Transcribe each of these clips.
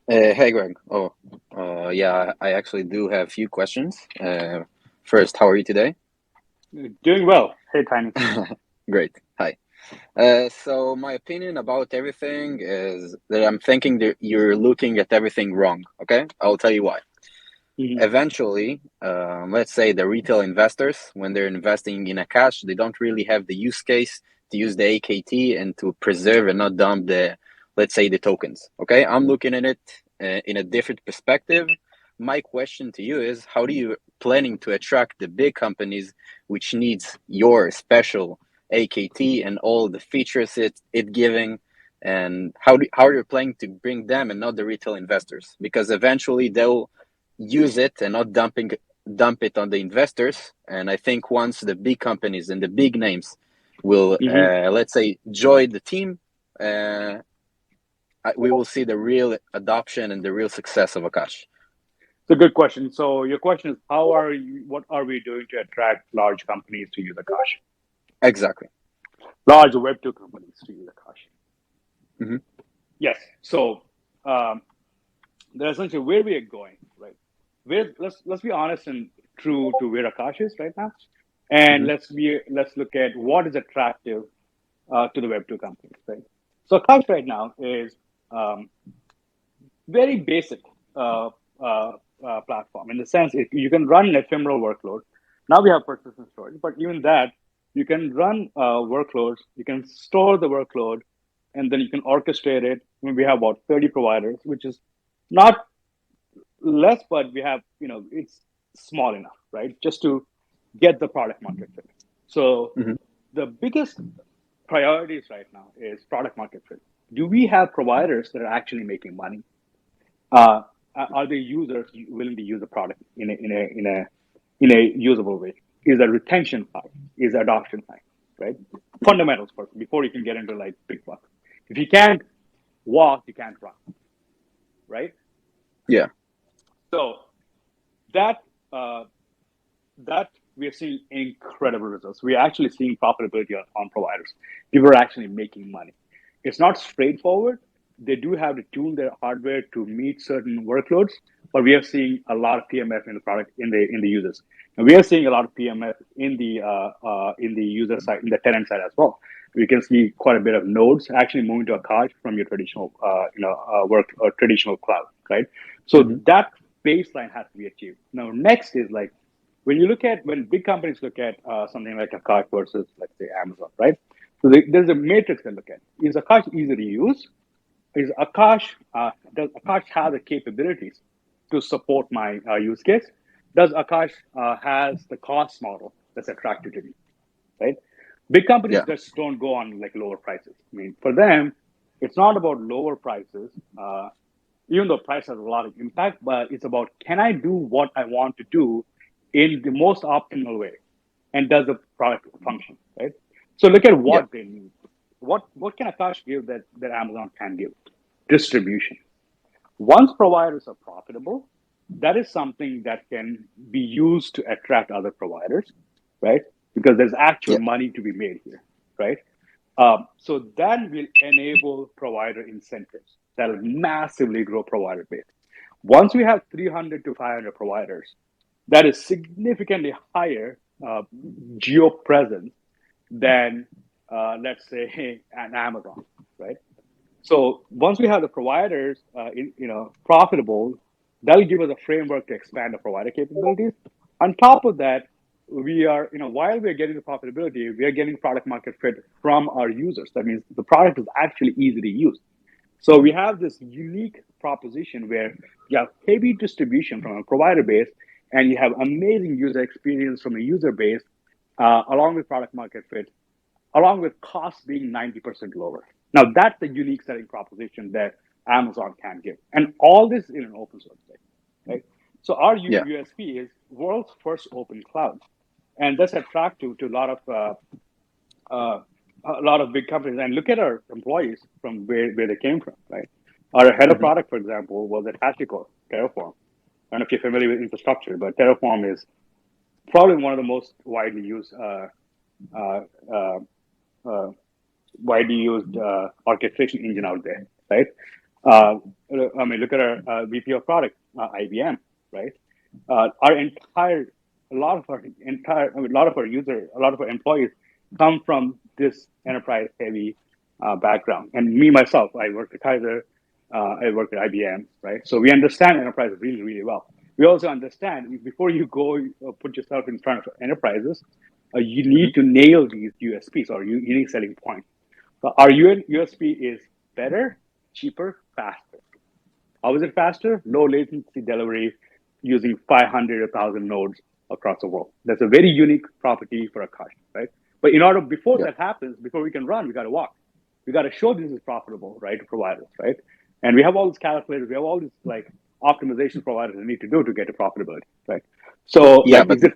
Hey Greg. Yeah, I actually do have a few questions. First, how are you today? Doing well. Hey, Tiny. Great. Hi. So my opinion about everything is that I'm thinking that you're looking at everything wrong. Okay, I'll tell you why. Mhm. Eventually, let's say the retail investors, when they're investing in a cash, they don't really have the use case to use the AKT and to preserve and not dump the, let's say, the tokens. Okay, I'm looking at it in a different perspective. My question to you is, how do you planning to attract the big companies which needs your special AKT and all the features it giving, and how are you planning to bring them and not the retail investors? Because eventually they'll use it and not dump it on the investors. And I think once the big companies and the big names will, Mhm. let's say, join the team, uh, we will see the real adoption and the real success of Akash. It's a good question. So your question is, what are we doing to attract large companies to use Akash? Exactly. Large Web2 companies to use Akash. Hmm. Yes. So um, that's essentially where we are going, right? Let's be honest and true to where Akash is right now, and Hmm. let's look at what is attractive to the Web2 companies, right? So Akash right now is um, very basic uh, uh, platform in the sense you can run an ephemeral workload. Now we have persistent storage, but even that, you can run workloads, you can store the workload, and then you can orchestrate it. I mean, we have about 30 providers, which is not less, but we have, it's small enough, right? Just to get the product market fit. So Hmm. the biggest priorities right now is product market fit. Do we have providers that are actually making money? uh, are the users willing to use the product in a usable way? Is the retention high? Is the adoption high? Right? Fundamentals first before you can get into like big bucks. If you can't walk, you can't run. Right? Yeah. So that uh, that we are seeing incredible results. We are actually seeing profitability on providers. People are actually making money. It's not straightforward. They do have to tune their hardware to meet certain workloads, but we are seeing a lot of PMF in the product in the users, and we are seeing a lot of PMF in the user side, in the tenant side as well. We can see quite a bit of nodes actually moving to Akash from your traditional work or traditional cloud, right? So Hmm. that baseline has to be achieved. Now, next is like when big companies look at something like Akash versus, let's say, Amazon, right? So there's a matrix they look at. Is Akash easy to use? Does Akash have the capabilities to support my use case? Does Akash has the cost model that's attractive to me, right? Big companies Yeah. just don't go on like lower prices. I mean, for them, it's not about lower prices. Even though price has a lot of impact, but it's about, can I do what I want to do in the most optimal way, and does the product function, right? So look at Yeah. what they need. What can Akash give that Amazon can give? Distribution. Once providers are profitable, that is something that can be used to attract other providers, right? Because there's actual Yeah. money to be made here, right? So that will enable provider incentives that will massively grow provider base. Once we have 300 to 500 providers, that is significantly higher geo presence than, let's say, an Amazon, right? So once we have the providers, profitable, that'll give us a framework to expand the provider capabilities. On top of that, we are, while we are getting the profitability, we are getting product market fit from our users. That means the product is actually easy to use. So we have this unique proposition where you have heavy distribution from a provider base, and you have amazing user experience from a user base, along with product market fit, along with costs being 90% lower. Now, that's the unique selling proposition that Amazon can give. And all this in an open source space, right? So our Yeah. USP is world's first open cloud. And that's attractive to uh, a lot of big companies. And look at our employees from where they came from, right? Our head of Hmm. product, for example, was at HashiCorp, Terraform. I don't know if you're familiar with infrastructure, but Terraform is probably one of the most uh, uh, uh, widely used orchestration engine out there, right? Uh, I mean, look at our VP of product, IBM, right? Our entire, a lot of our entire, I mean, a lot of our users, a lot of our employees come from this enterprise heavy background. And me myself, I worked at Kaiser, I worked at IBM, right? So we understand enterprise really, really well. We also understand before you go put yourself in front of enterprises, you Hmm. need to nail these USPs or unique selling points. So our USP is better, cheaper, faster. How is it faster? Low latency delivery using 500 or 1,000 nodes across the world. That's a very unique property for Akash, right? But in order, before Yeah. that happens, before we can run, we got to walk. We got to show this is profitable, right, to providers, right? And we have all these calculators, we have all these like optimization providers we need to do to get to profitability, right? So, Yeah, like, but is it,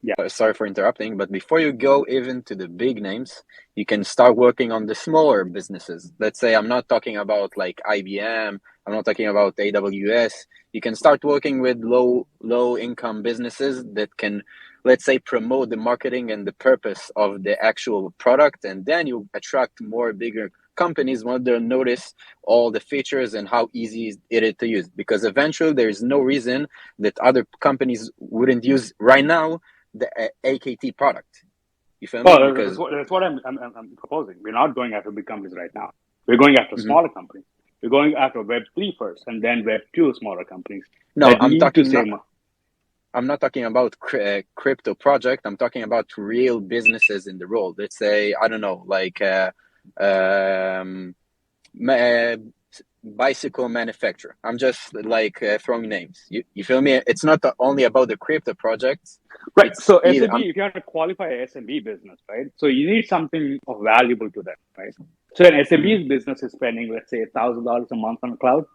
yeah. sorry for interrupting, but before you go even to the big names, you can start working on the smaller businesses. Let's say I'm not talking about like IBM, I'm not talking about AWS. You can start working with low income businesses that can, let's say, promote the marketing and the purpose of the actual product, and then you attract more bigger companies when they'll notice all the features and how easy it is to use. Because eventually there is no reason that other companies wouldn't use right now the AKT product. You feel me? Well, Because that's what I'm proposing. We're not going after big companies right now. We're going after mhm. smaller companies. We're going after Web3 first, and then Web2 smaller companies No, that need to save money. I'm not talking about crypto project. I'm talking about real businesses in the world. Let's say I don't know, like um, ma- bicycle manufacturer. I'm just like throwing names. You feel me? It's not only about the crypto projects. Right. It's So either SMB, if you want to qualify a SMB business, right? So you need something of valuable to them, right? So an Mhm. SMB's business is spending, let's say, $1,000 a month on cloud,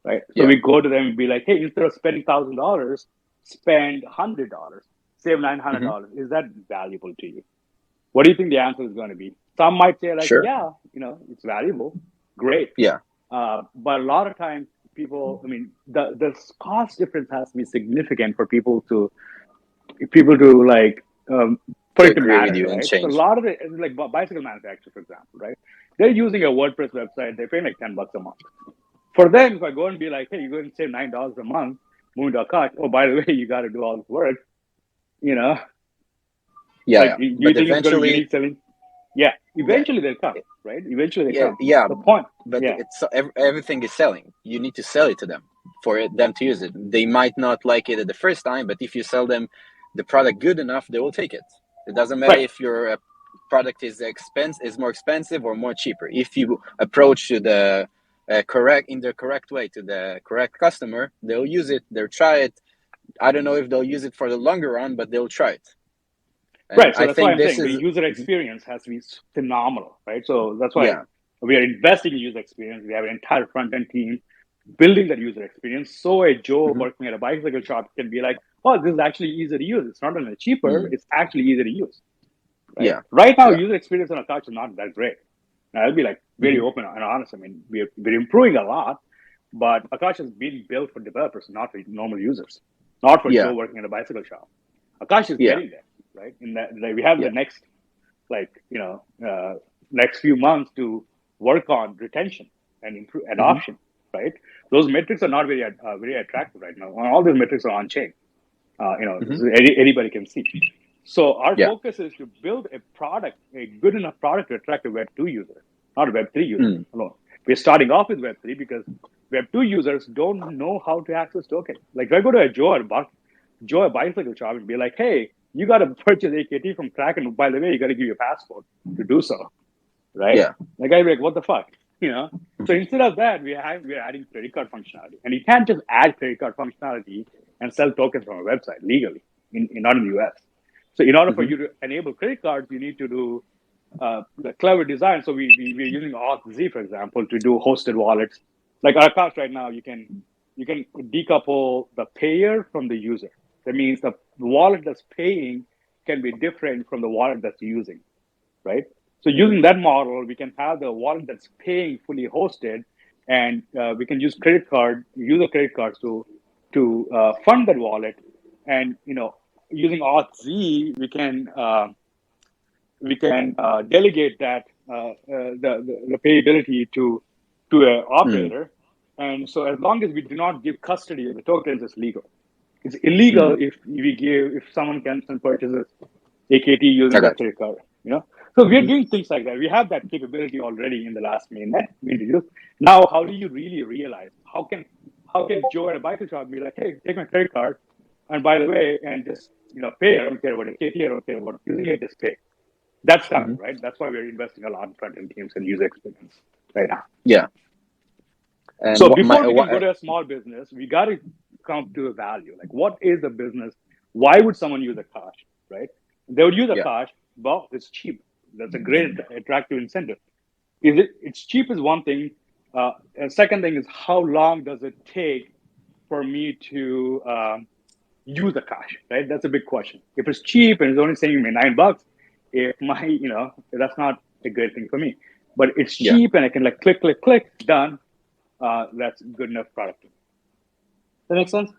right? So Yeah, we go to them and be like, hey, instead of spending $1,000, spend $100, save nine hundred hmm, dollars. Is that valuable to you? What do you think the answer is going to be? Some might say like, sure. yeah, it's valuable, great. Yeah, But a lot of times people, I mean, the cost difference has to be significant for people to like for to it to agree with matter, you and right? So a change. lot of it, like bicycle manufacturers, for example, right? They're using a WordPress website. They're paying like $10 a month. For them, if I go and be like, hey, you're going to save $9 a month, moving to Akash. Oh, by the way, you got to do all this work. You know, Yeah, like, yeah. do you But think it's going to be eventually, unique selling? Yeah, yeah, eventually they'll come, right? Eventually they yeah, come. yeah. The point, But yeah, it's everything is selling. You need to sell it to them for them to use it. They might not like it at the first time, but if you sell them the product good enough, they will take it. It doesn't matter right, if your product is more expensive or more cheaper. If you approach to the correct way to the correct customer, they'll use it. They'll try it. I don't know if they'll use it for the longer run, but they'll try it. And right. So I that's why think I'm this saying the is user experience has to be phenomenal, right? So that's why yeah. we are investing in user experience. We have an entire front end team building that user experience. So a Joe Mhm. working at a bicycle shop can be like, oh, this is actually easy to use. It's not only cheaper, Mm. it's actually easy to use, right? Yeah. Right now, Yeah. user experience on a couch is not that great. Now, I'll be like very Mhm. open and honest. I mean, we're improving a lot, but Akash has been built for developers, not for normal users, not for Joe Yeah. working at a bicycle shop. Akash is Yeah. getting there, right? In that, like, we have the Yeah. next, like, next few months to work on retention and improve Mhm. adoption, right? Those metrics are not very attractive right now. All these metrics are on chain. This Mhm. is anybody can see. So our Yeah. focus is to build a product, a good enough product to attract a Web2 user, not a Web3 user Mm. alone. We're starting off with Web3 because Web2 users don't know how to access tokens. Like if I go to a Joe a bicycle shop and be like, hey, you got to purchase AKT from Kraken. By the way, you got to give your passport to do so, right? Yeah. Like I'd be like, what the fuck, you know? So instead of that, we're adding credit card functionality, and you can't just add credit card functionality and sell tokens from a website legally, not in the US. So in order for Mhm. you to enable credit cards, you need to do the clever design. So we're using Auth0, for example, to do hosted wallets. Like our cost right now, you can decouple the payer from the user. That means the wallet that's paying can be different from the wallet that's using, right? So Mhm. using that model, we can have the wallet that's paying fully hosted, and we can use user credit cards to fund that wallet, and using Auth0, we can delegate that the payability to an Mm. operator, And so as long as we do not give custody of the tokens, it's legal. It's illegal if someone can purchases AKT using I their got you. credit card, you know. So we're doing things like that. We have that capability already in the last mainnet we introduced. Now, how do you really realize? How can Joe at a bike shop be like, hey, take my credit card, and by the way, and just pay. I don't care about AKT. I don't care about using it. Just pay. That's coming, right? That's why we're investing a lot in front end teams and user experience right now. Yeah. And So before we can go to a small business, we got to come to a value. Like, what is the business? Why would someone use Akash, right? They would use Akash. Well, it's cheap. That's a great attractive incentive. It's cheap is one thing. And second thing is, how long does it take for me to use Akash, right? That's a big question. If it's cheap and it's only saving me $9, if that's not a great thing for me. But it's cheap and I can like click, done. That's good enough product. Does that make sense?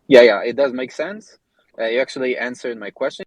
Yeah, it does make sense. You actually answered my question.